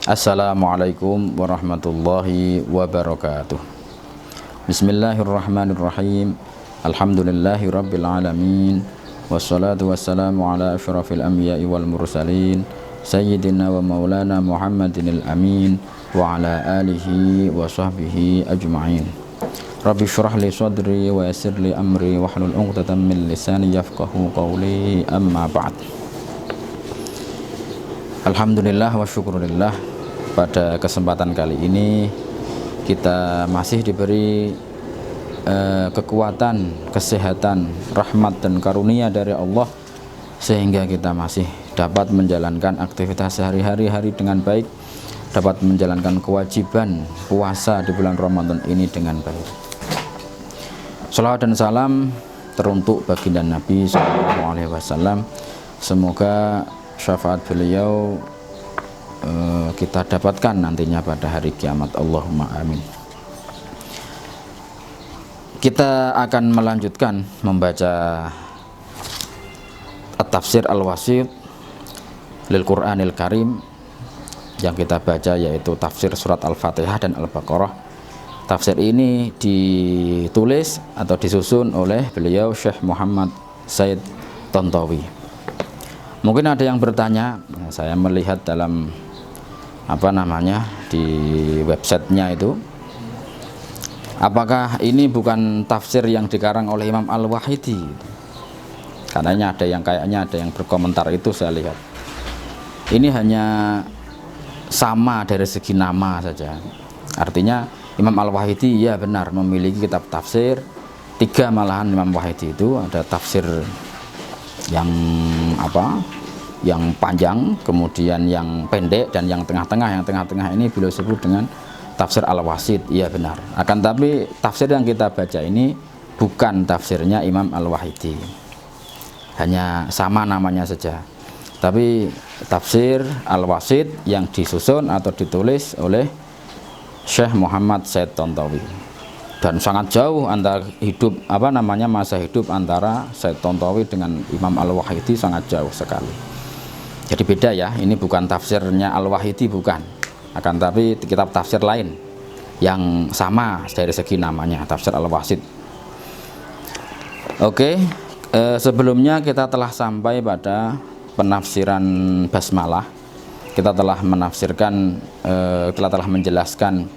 Assalamualaikum warahmatullahi wabarakatuh. Bismillahirrahmanirrahim. Alhamdulillahi rabbil alamin. Wassalatu wassalamu ala asyrafil anbiya'i wal mursalin Sayyidina wa maulana Muhammadinil amin wa ala alihi wa sahbihi ajma'in. Rabbi syrah li sadri wa yassir li amri wahlul 'uqdatam min lisani yafqahu qawli, amma ba'd. Alhamdulillah wa syukurillah, pada kesempatan kali ini kita masih diberi kekuatan, kesehatan, rahmat dan karunia dari Allah sehingga kita masih dapat menjalankan aktivitas sehari-hari dengan baik, dapat menjalankan kewajiban puasa di bulan Ramadan ini dengan baik. Shalawat dan salam teruntuk baginda Nabi SAW. Semoga syafaat beliau kita dapatkan nantinya pada hari kiamat. Allahumma amin. Kita akan melanjutkan membaca At-Tafsir Al-Wasit lil Qur'anil Karim. Yang kita baca yaitu tafsir surat Al-Fatihah dan Al-Baqarah. Tafsir ini ditulis atau disusun oleh beliau Syekh Muhammad Said Tontowi. Mungkin ada yang bertanya, saya melihat dalam di websitenya itu, apakah ini bukan tafsir yang dikarang oleh Imam Al-Wahidi? Katanya kayaknya ada yang berkomentar itu. Saya lihat ini hanya sama dari segi nama saja. Artinya Imam Al-Wahidi ya benar memiliki kitab tafsir 3, malahan Imam Wahidi itu ada tafsir yang yang panjang, kemudian yang pendek, dan yang tengah-tengah. Yang tengah-tengah ini beliau sebut dengan tafsir Al-Wasit. Iya benar. Akan tapi tafsir yang kita baca ini bukan tafsirnya Imam Al-Wahidi, hanya sama namanya saja. Tapi tafsir Al-Wasit yang disusun atau ditulis oleh Syekh Muhammad Said Tontowi, dan sangat jauh antara masa hidup antara Said Tontowi dengan Imam Al-Wahidi, sangat jauh sekali. Jadi beda ya, ini bukan tafsirnya Al-Wahidi, bukan. Akan tapi kitab tafsir lain yang sama dari segi namanya, tafsir Al-Wasit. Oke, sebelumnya kita telah sampai pada penafsiran basmalah. Kita telah menjelaskan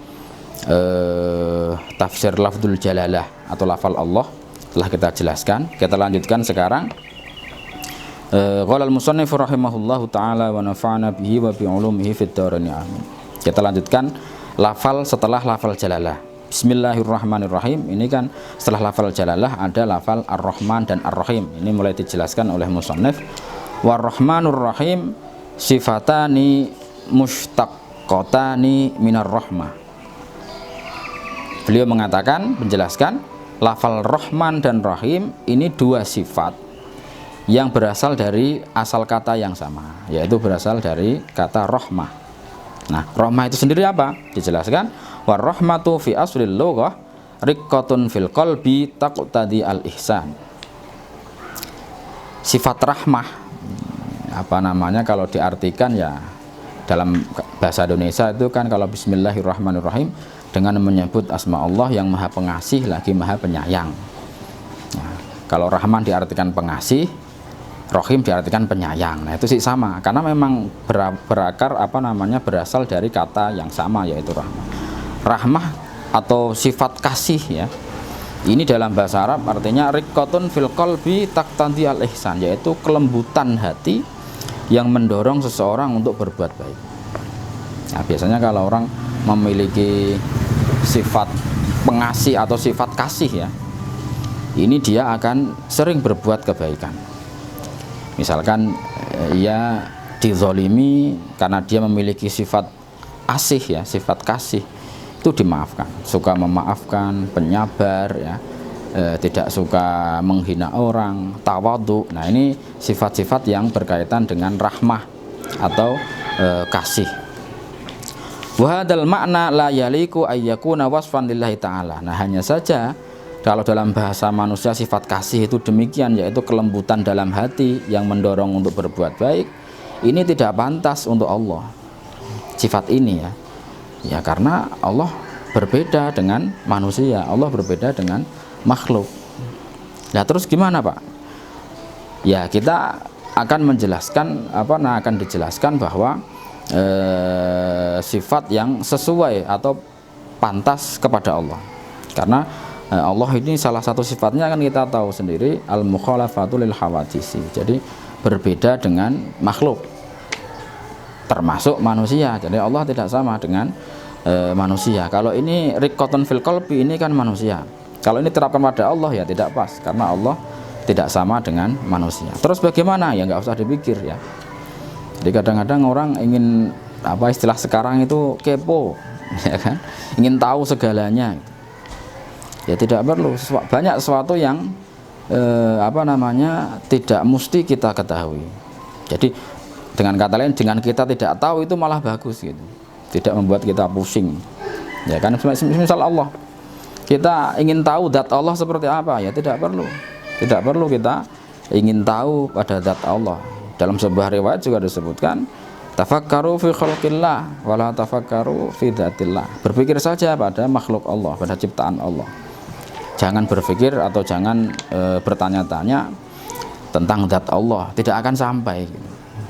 tafsir lafdzul jalalah atau lafal Allah telah kita jelaskan. Kita lanjutkan sekarang. Qala al-musannif rahimahullahu taala wa nafa'ana bihi wa bi ulumihi fid dharain amin. Kita lanjutkan lafal setelah lafal jalalah. Bismillahirrahmanirrahim. Ini kan setelah lafal jalalah ada lafal ar-Rahman dan ar-Rahim. Ini mulai dijelaskan oleh musannif. War-Rahmanur Rahim sifatani mustaqqatani minar rahmah. Beliau menjelaskan lafal Rahman dan Rahim ini dua sifat yang berasal dari asal kata yang sama, yaitu berasal dari kata rahmah. Nah, rahmah itu sendiri apa? Dijelaskan, war rahmatu fi aslil lughah riqqatun fil qalbi taqtadi al ihsan. Sifat rahmah kalau diartikan ya dalam bahasa Indonesia itu kan, kalau bismillahirrahmanirrahim dengan menyebut asma Allah yang maha pengasih lagi maha penyayang. Nah, kalau rahman diartikan pengasih, Rohim diartikan penyayang. Nah, itu sih sama, karena memang berakar berasal dari kata yang sama, yaitu rahmah. Rahmah atau sifat kasih ya. Ini dalam bahasa Arab artinya riqqatun fil qalbi taqtadi al ihsan, yaitu kelembutan hati yang mendorong seseorang untuk berbuat baik. Nah, biasanya kalau orang memiliki sifat pengasih atau sifat kasih ya, ini dia akan sering berbuat kebaikan. Misalkan ia dizolimi karena dia memiliki sifat asih ya, sifat kasih, itu dimaafkan, suka memaafkan, penyabar ya, tidak suka menghina orang, tawadhu. Nah, ini sifat-sifat yang berkaitan dengan rahmah atau kasih. Wa hadzal makna la yaliku ayyakuna wasfan lillahi ta'ala. Nah, hanya saja kalau dalam bahasa manusia sifat kasih itu demikian, yaitu kelembutan dalam hati yang mendorong untuk berbuat baik, ini tidak pantas untuk Allah. sifat ini ya? Ya karena Allah berbeda dengan manusia, Allah berbeda dengan makhluk. Nah terus gimana Pak? Ya kita akan menjelaskan akan dijelaskan bahwa sifat yang sesuai atau pantas kepada Allah. Karena Allah ini salah satu sifatnya kan kita tahu sendiri, al-mukhalafatu lil hawadisi. Jadi berbeda dengan makhluk, termasuk manusia. Jadi Allah tidak sama dengan manusia. Kalau ini riqatun fil qalbi, ini kan manusia. Kalau ini terapkan pada Allah ya tidak pas, karena Allah tidak sama dengan manusia. Terus bagaimana? Ya nggak usah dipikir ya. Jadi kadang-kadang orang ingin istilah sekarang itu kepo, ya kan? Ingin tahu segalanya. Ya tidak perlu. Banyak sesuatu yang tidak mesti kita ketahui. Jadi dengan kata lain, dengan kita tidak tahu itu malah bagus gitu. Tidak membuat kita pusing. Ya kan? Misal Allah, kita ingin tahu zat Allah seperti apa, ya tidak perlu. Tidak perlu kita ingin tahu pada zat Allah. Dalam sebuah riwayat juga disebutkan, tafakkaru fi khalqillah wala tafakkaru fi dzatillah. Berpikir saja pada makhluk Allah, pada ciptaan Allah. Jangan berpikir atau jangan bertanya-tanya tentang zat Allah, tidak akan sampai.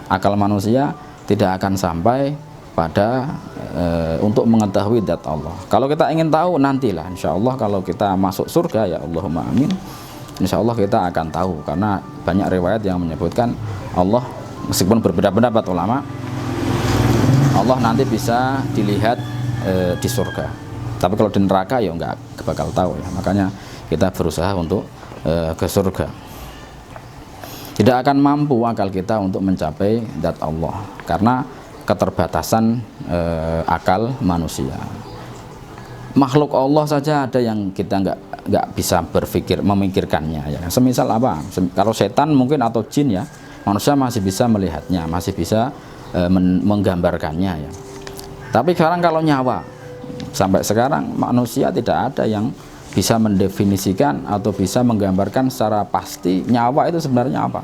Akal manusia tidak akan sampai pada untuk mengetahui zat Allah. Kalau kita ingin tahu, nantilah insya Allah kalau kita masuk surga, ya Allahumma amin, insya Allah kita akan tahu. Karena banyak riwayat yang menyebutkan Allah, meskipun berbeda pendapat ulama, Allah nanti bisa dilihat di surga. Tapi kalau di neraka ya nggak bakal tahu ya. Makanya kita berusaha untuk ke surga. Tidak akan mampu akal kita untuk mencapai zat Allah karena keterbatasan akal manusia. Makhluk Allah saja ada yang kita nggak bisa memikirkannya ya. Semisal apa? Kalau setan mungkin atau jin ya, manusia masih bisa melihatnya, masih bisa menggambarkannya ya. Tapi sekarang kalau nyawa, sampai sekarang manusia tidak ada yang bisa mendefinisikan atau bisa menggambarkan secara pasti nyawa itu sebenarnya apa.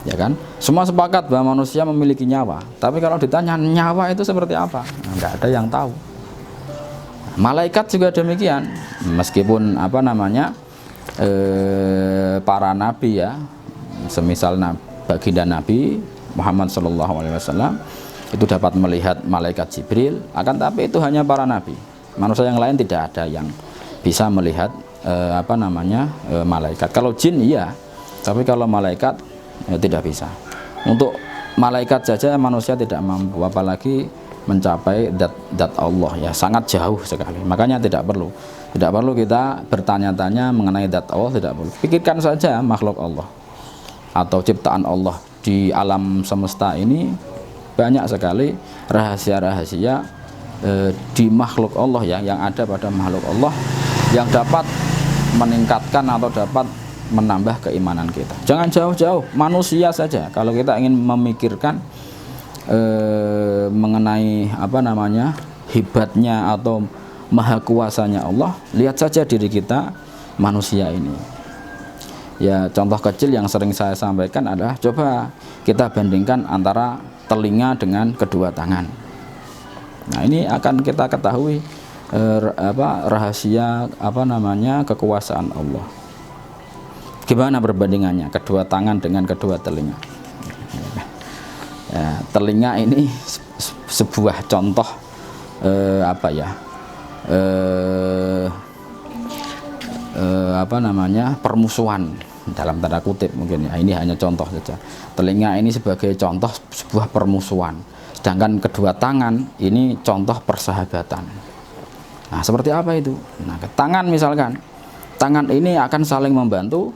Ya kan? Semua sepakat bahwa manusia memiliki nyawa, tapi kalau ditanya nyawa itu seperti apa, nggak ada yang tahu. Malaikat juga demikian, meskipun para nabi ya, semisal baginda Nabi Muhammad SAW itu dapat melihat malaikat Jibril, akan tapi itu hanya para nabi. Manusia yang lain tidak ada yang bisa melihat malaikat. Kalau jin iya, tapi kalau malaikat tidak bisa. Untuk malaikat saja manusia tidak mampu, apalagi mencapai zat Allah ya, sangat jauh sekali. Makanya tidak perlu kita bertanya-tanya mengenai zat Allah, tidak perlu. Pikirkan saja makhluk Allah atau ciptaan Allah di alam semesta ini. Banyak sekali rahasia-rahasia di makhluk Allah ya, yang ada pada makhluk Allah yang dapat meningkatkan atau dapat menambah keimanan kita. Jangan jauh-jauh, manusia saja. Kalau kita ingin memikirkan mengenai hebatnya atau maha kuasanya Allah, lihat saja diri kita manusia ini. Ya, contoh kecil yang sering saya sampaikan adalah coba kita bandingkan antara telinga dengan kedua tangan. Nah, ini akan kita ketahui rahasia kekuasaan Allah. Gimana perbandingannya kedua tangan dengan kedua telinga? Ya, telinga ini sebuah contoh permusuhan dalam tanda kutip mungkin ya. Ini hanya contoh saja. Telinga ini sebagai contoh sebuah permusuhan, sedangkan kedua tangan ini contoh persahabatan. Nah, seperti apa itu? Nah, tangan misalkan, tangan ini akan saling membantu,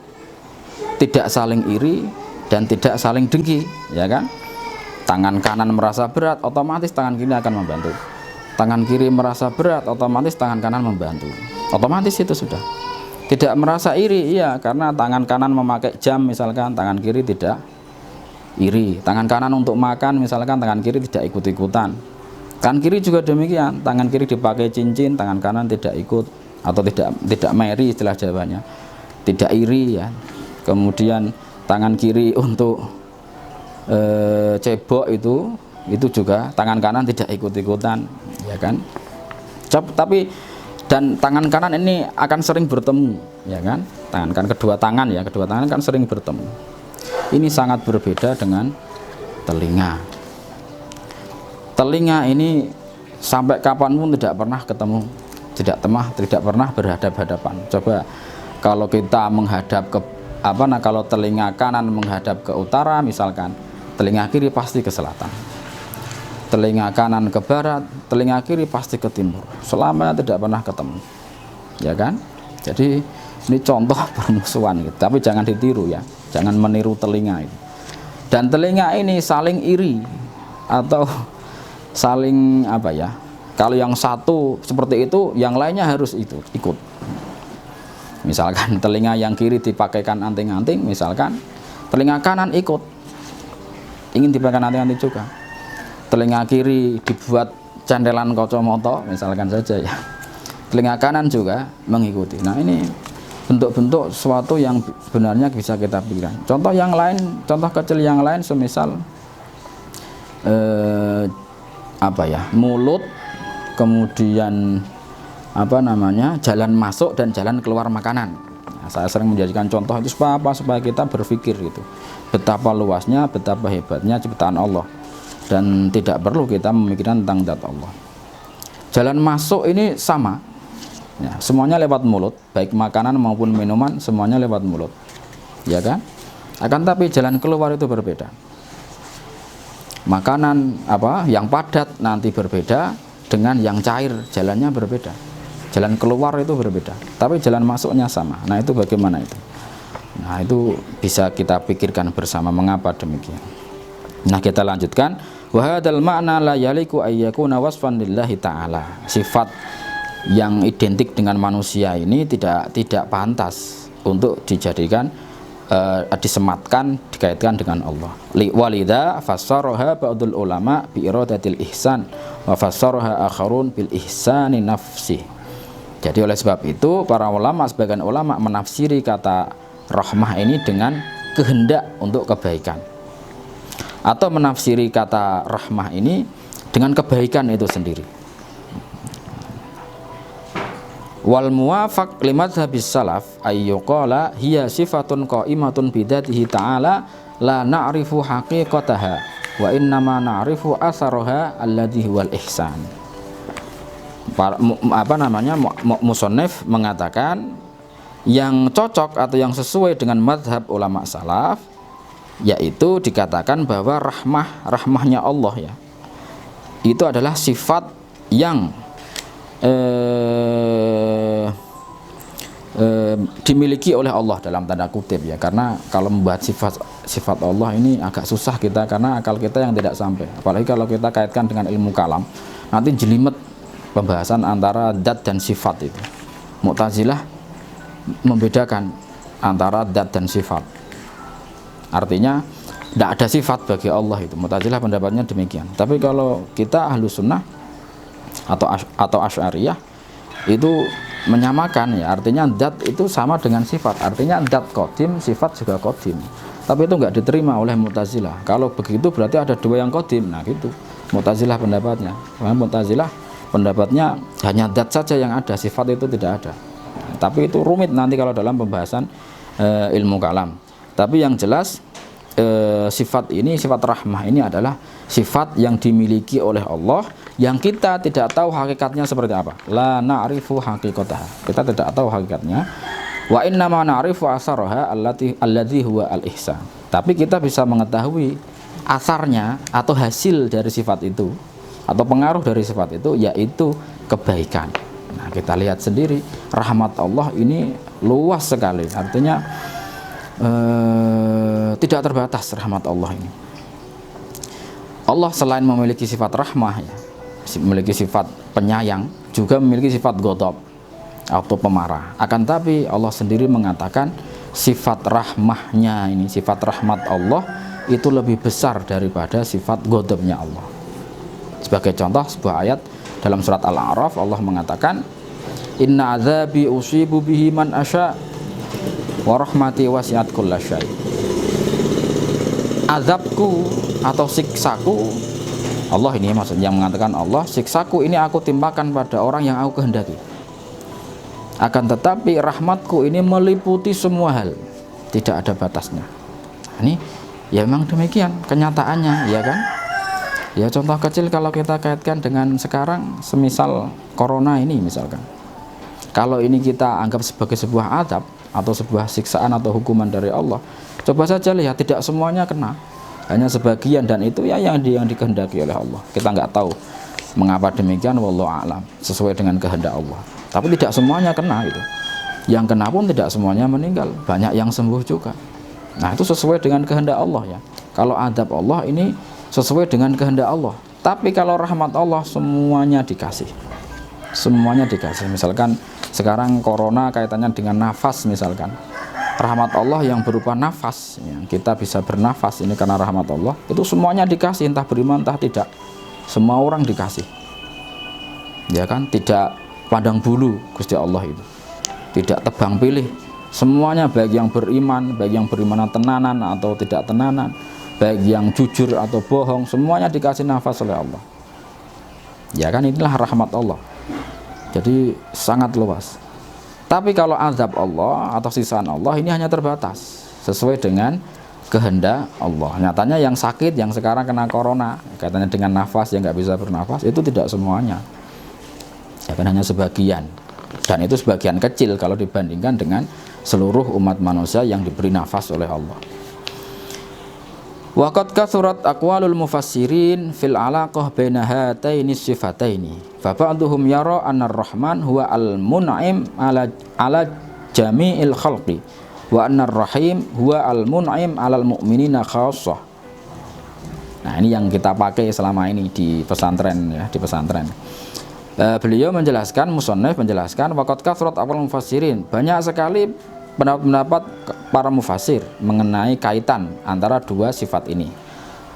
tidak saling iri dan tidak saling dengki, ya kan? Tangan kanan merasa berat, otomatis tangan kiri akan membantu. Tangan kiri merasa berat, otomatis tangan kanan membantu. Otomatis itu sudah. Tidak merasa iri, iya, karena tangan kanan memakai jam misalkan, tangan kiri tidak iri. Tangan kanan untuk makan misalkan, tangan kiri tidak ikut-ikutan. Tangan kiri juga demikian, tangan kiri dipakai cincin, tangan kanan tidak ikut atau tidak meri istilah Jawanya. Tidak iri ya. Kemudian tangan kiri untuk cebok itu itu juga tangan kanan tidak ikut-ikutan, ya kan? Tapi dan tangan kanan ini akan sering bertemu, ya kan? Kedua tangan kan sering bertemu. Ini sangat berbeda dengan telinga. Telinga ini sampai kapanpun tidak pernah ketemu, tidak pernah berhadap-hadapan. Coba kalau kita menghadap ke kalau telinga kanan menghadap ke utara misalkan, telinga kiri pasti ke selatan. Telinga kanan ke barat, telinga kiri pasti ke timur. Selamanya tidak pernah ketemu, ya kan? Jadi ini contoh permusuhan gitu. Tapi jangan ditiru ya, jangan meniru telinga itu. Dan telinga ini saling iri atau saling kalau yang satu seperti itu, yang lainnya harus ikut. Misalkan telinga yang kiri dipakaikan anting-anting, misalkan telinga kanan ingin dipakaikan anting-anting juga. Telinga kiri dibuat candelan kacamata misalkan saja ya, telinga kanan juga mengikuti. Nah, ini bentuk-bentuk sesuatu yang sebenarnya bisa kita pikirkan. Contoh kecil yang lain semisal mulut, kemudian jalan masuk dan jalan keluar makanan. Nah, saya sering menjadikan contoh itu supaya kita berpikir gitu, betapa luasnya, betapa hebatnya ciptaan Allah, dan tidak perlu kita memikirkan tentang zat Allah. Jalan masuk ini sama ya, semuanya lewat mulut, baik makanan maupun minuman semuanya lewat mulut, ya kan? Akan tapi jalan keluar itu berbeda. Makanan yang padat nanti berbeda dengan yang cair, jalannya berbeda. Jalan keluar itu berbeda, tapi jalan masuknya sama. Nah, itu bagaimana itu? Nah, itu bisa kita pikirkan bersama mengapa demikian. Nah, kita lanjutkan. Wa hadzal ma'na la yaliku ayyakuna wasfan lillahi ta'ala. Sifat yang identik dengan manusia ini tidak pantas untuk dijadikan disematkan, dikaitkan dengan Allah. Walidha fassaraha ba'dul ulama bi iradatil ihsan wa fassaraha akharun bil ihsani nafsi. Jadi oleh sebab itu sebagian ulama menafsiri kata rahmah ini dengan kehendak untuk kebaikan, atau menafsiri kata rahmah ini dengan kebaikan itu sendiri. Wal muwafaq limadzhabis salaf ayyuqala hiya sifatun qa'imatun bidzatihi ta'ala la na'rifu haqiqataha wa innama na'rifu asaraha alladhi huwal ihsan. Musannif mengatakan yang cocok atau yang sesuai dengan mazhab ulama salaf, yaitu dikatakan bahwa rahmahnya Allah ya, itu adalah sifat yang dimiliki oleh Allah dalam tanda kutip ya, karena kalau membahas sifat Allah ini agak susah kita karena akal kita yang tidak sampai, apalagi kalau kita kaitkan dengan ilmu kalam, nanti jelimet pembahasan antara zat dan sifat itu. Mu'tazilah membedakan antara zat dan sifat, artinya tidak ada sifat bagi Allah itu. Mu'tazilah pendapatnya demikian. Tapi kalau kita Ahlus Sunnah atau Asy'ariyah itu menyamakan ya, artinya zat itu sama dengan sifat, artinya zat qadim, sifat juga qadim. Tapi itu enggak diterima oleh Mu'tazilah. Kalau begitu berarti ada dua yang qadim. Nah gitu Mu'tazilah pendapatnya. Mu'tazilah pendapatnya hanya zat saja yang ada, sifat itu tidak ada. Tapi itu rumit nanti kalau dalam pembahasan ilmu kalam. Tapi yang jelas sifat rahmah ini adalah sifat yang dimiliki oleh Allah, yang kita tidak tahu hakikatnya seperti apa. La na'rifu haqiqataha, kita tidak tahu hakikatnya. Wa innama na'rifu asaraha alladzi huwa al-ihsan. Tapi kita bisa mengetahui asarnya atau hasil dari sifat itu, atau pengaruh dari sifat itu, yaitu kebaikan. Nah, kita lihat sendiri rahmat Allah ini luas sekali, artinya tidak terbatas rahmat Allah ini. Allah selain memiliki sifat rahmah ya, memiliki sifat penyayang, juga memiliki sifat ghadab atau pemarah. Akan tapi Allah sendiri mengatakan sifat rahmahnya ini, sifat rahmat Allah itu lebih besar daripada sifat ghadabnya Allah. Sebagai contoh sebuah ayat dalam surat Al-A'raf, Allah mengatakan inna adzabi usibu bihi man asya wa rahmati wasi'at kullasyai. Azabku atau siksaku Allah ini maksudnya yang mengatakan Allah, siksaku ini aku timpakan pada orang yang aku kehendaki. Akan tetapi rahmatku ini meliputi semua hal, tidak ada batasnya. Ini ya memang demikian kenyataannya, ya kan? Ya contoh kecil kalau kita kaitkan dengan sekarang, semisal corona ini misalkan. Kalau ini kita anggap sebagai sebuah azab atau sebuah siksaan atau hukuman dari Allah, coba saja lihat, tidak semuanya kena, hanya sebagian, dan itu ya yang dikehendaki oleh Allah. Kita nggak tahu mengapa demikian, wallahu a'lam, sesuai dengan kehendak Allah. Tapi tidak semuanya kena itu. Yang kena pun tidak semuanya meninggal, banyak yang sembuh juga. Nah itu sesuai dengan kehendak Allah ya. Kalau azab Allah ini sesuai dengan kehendak Allah. Tapi kalau rahmat Allah semuanya dikasih. Semuanya dikasih. Misalkan sekarang corona kaitannya dengan nafas misalkan. Rahmat Allah yang berupa nafas, ya, kita bisa bernafas ini karena rahmat Allah. Itu semuanya dikasih, entah beriman entah tidak. Semua orang dikasih. Ya kan? Tidak pandang bulu Gusti Allah itu. Tidak tebang pilih. Semuanya baik yang beriman, baik yang beriman tenanan atau tidak tenanan, baik yang jujur atau bohong, semuanya dikasih nafas oleh Allah. Ya kan, inilah rahmat Allah. Jadi sangat luas. Tapi kalau azab Allah atau siksaan Allah ini hanya terbatas sesuai dengan kehendak Allah. Nyatanya yang sakit, yang sekarang kena corona, katanya dengan nafas yang nggak bisa bernafas, itu tidak semuanya. Ya kan, hanya sebagian. Dan itu sebagian kecil kalau dibandingkan dengan seluruh umat manusia yang diberi nafas oleh Allah. Waqad kathurat aqwalul mufassirin fil alaqah baina hataini sifataini. Fa ba'dhum yara anna ar-rahman huwa al-mun'im ala jami'il khalqi wa anna ar-rahim huwa al-mun'im 'alal mu'minina khassah. Nah, ini yang kita pakai selama ini di pesantren ya, di pesantren. Beliau menjelaskan, musannif menjelaskan waqad kathurat aqwalul mufassirin. Banyak sekali pendapat para mufassir mengenai kaitan antara dua sifat ini.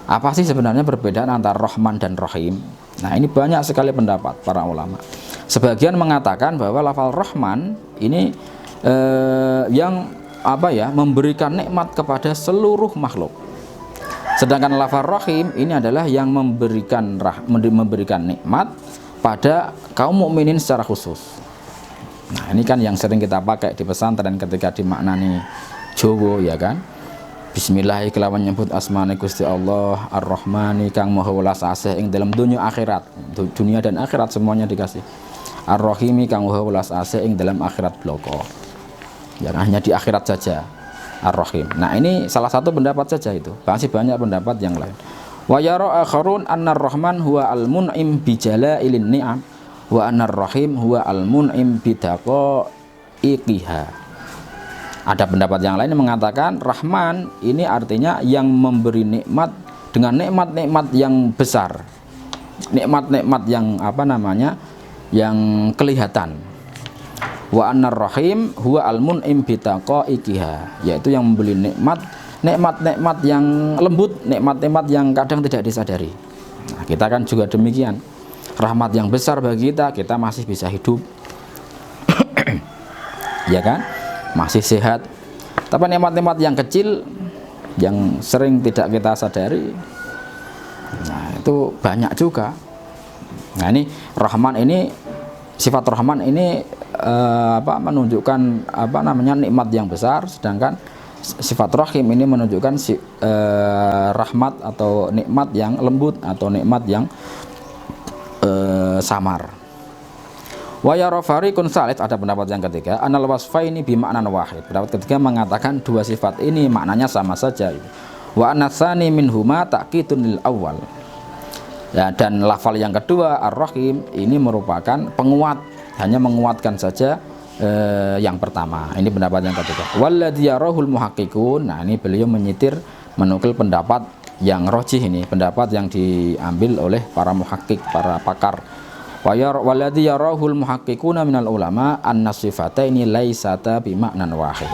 Apa sih sebenarnya perbedaan antara Rahman dan Rahim? Nah, ini banyak sekali pendapat para ulama. Sebagian mengatakan bahwa lafal Rahman ini yang memberikan nikmat kepada seluruh makhluk. Sedangkan lafal Rahim ini adalah yang memberikan nikmat pada kaum mukminin secara khusus. Nah, ini kan yang sering kita pakai di pesantren ketika dimaknani Jowo, ya kan? Bismillah kelawan nyebut asmane Gusti Allah Ar-Rahmani kang maha welas asih ing dalam dunia akhirat. Dunia dan akhirat semuanya dikasih. Ar-Rahimi kang maha welas asih ing dalam akhirat bloko. Ya, hanya di akhirat saja Ar-Rahim. Nah, ini salah satu pendapat saja itu. Masih banyak pendapat yang lain. Wa yara akharun anna ar-Rahman huwa al-mun'im bi jalailin ni'am wa anar rahim huwa al-mun'im bidaqaiqiha. Ada pendapat yang lain yang mengatakan Rahman ini artinya yang memberi nikmat dengan nikmat-nikmat yang besar. Nikmat-nikmat yang yang kelihatan. Wa anar rahim huwa al-mun'im bidaqaiqiha, yaitu yang memberi nikmat-nikmat yang lembut, nikmat-nikmat yang kadang tidak disadari. Nah, kita kan juga demikian. Rahmat yang besar bagi kita masih bisa hidup. Ya kan? Masih sehat. Tapi nikmat-nikmat yang kecil yang sering tidak kita sadari, nah itu banyak juga. Nah, ini Rahman ini, sifat Rahman ini menunjukkan nikmat yang besar, sedangkan sifat Rahim ini menunjukkan rahmat atau nikmat yang lembut atau nikmat yang samar. Wa yara fariqun salis, ada pendapat yang ketiga, anal wasfaini bi ma'nan wahid. Pendapat ketiga mengatakan dua sifat ini maknanya sama saja. Wa anatsani minhuma ta'kidun lil awal. Ya, dan lafal yang kedua Ar-Rahim ini merupakan penguat, hanya menguatkan saja yang pertama. Ini pendapat yang ketiga. Walladzi yarahul muhaqqiqun. Nah, ini beliau menukil pendapat yang rojih, ini pendapat yang diambil oleh para muhakkik, para pakar. Walladzi yarahul muhaqqiquna minal ulama anna sifataini laisata bi ma'nan wahid.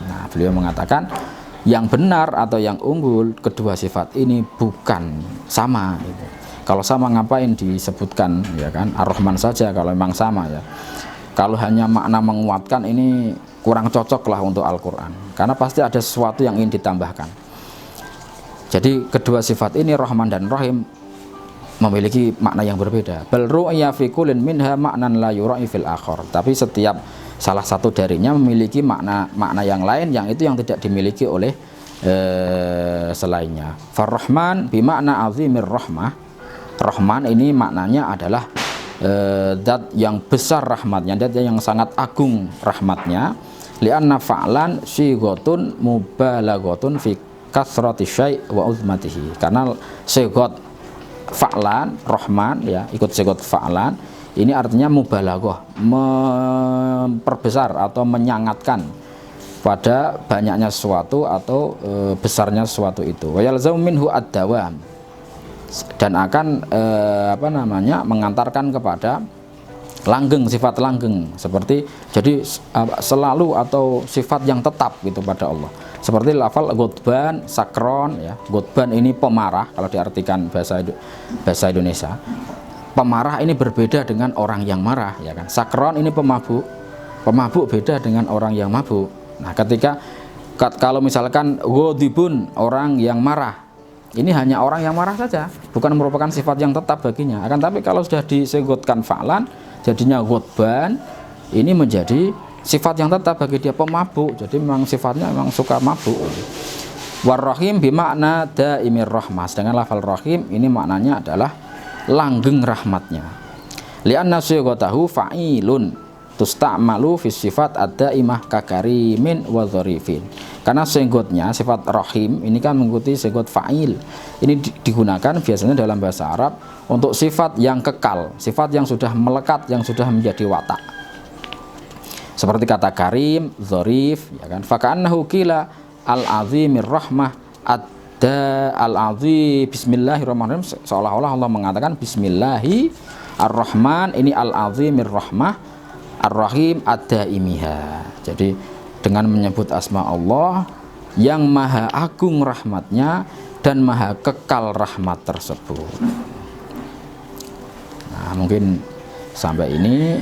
Nah, beliau mengatakan yang benar atau yang unggul kedua sifat ini bukan sama gitu. Kalau sama ngapain disebutkan, ya kan? Ar-Rahman saja kalau memang sama ya. Kalau hanya makna menguatkan ini kurang cocok lah untuk Al-Qur'an. Karena pasti ada sesuatu yang ingin ditambahkan. Jadi kedua sifat ini Rahman dan Rahim memiliki makna yang berbeda. Bal ru'ya fi kullin minha maknan la yura'i fil akhar. Tapi setiap salah satu darinya memiliki makna yang lain yang itu yang tidak dimiliki oleh selainnya. Farrahman bimakna azimir rahmah. Rahman ini maknanya adalah zat yang besar rahmatnya, zat yang sangat agung rahmatnya. Li'anna fa'lan sighatun mubalaghatun fi kasrati syai' wa uzmatihi. Karena sigat fa'lan rahman ya, ikut sigat fa'lan ini artinya mubalaghah, memperbesar atau menyangatkan pada banyaknya sesuatu atau besarnya sesuatu itu. Wa yalzamu minhu ad-dawam, dan akan mengantarkan kepada langgeng, sifat langgeng, seperti jadi selalu atau sifat yang tetap gitu pada Allah. Seperti lafal ghadban, sakron ya. Ghadban ini pemarah kalau diartikan bahasa Indonesia. Pemarah ini berbeda dengan orang yang marah ya kan. Sakron ini pemabuk. Pemabuk beda dengan orang yang mabuk. Nah, kalau misalkan ghadibun, orang yang marah, ini hanya orang yang marah saja, bukan merupakan sifat yang tetap baginya. Akan tapi kalau sudah disegotkan fa'lan, jadinya ghadban, ini menjadi sifat yang tetap bagi dia, pemabuk. Jadi memang sifatnya memang suka mabuk. Warrahim bimakna daimir rahmah. Dengan lafal rahim ini maknanya adalah langgeng rahmatnya. Li'anna sighatahu fa'ilun tusta'malu fi sifat ad-daimah kakarimin wa dzarifin. Karena senggotnya sifat rahim ini kan mengikuti senggot fa'il. Ini digunakan biasanya dalam bahasa Arab untuk sifat yang kekal, sifat yang sudah melekat, yang sudah menjadi watak. Seperti kata karim, dzarif, ya kan? Faka'annahu qila al-azimir rahmah al-azim bismillahirrahmanirrahim, seolah-olah Allah mengatakan bismillahi ar-rahman ini al-azimir rahmah ar-rahim ad-daimiha. Jadi dengan menyebut asma Allah yang maha agung rahmatnya dan maha kekal rahmat tersebut. Nah, mungkin sampai ini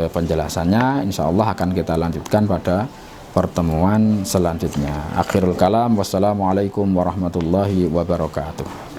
penjelasannya. Insya Allah akan kita lanjutkan pada pertemuan selanjutnya. Akhirul kalam, wassalamualaikum warahmatullahi wabarakatuh.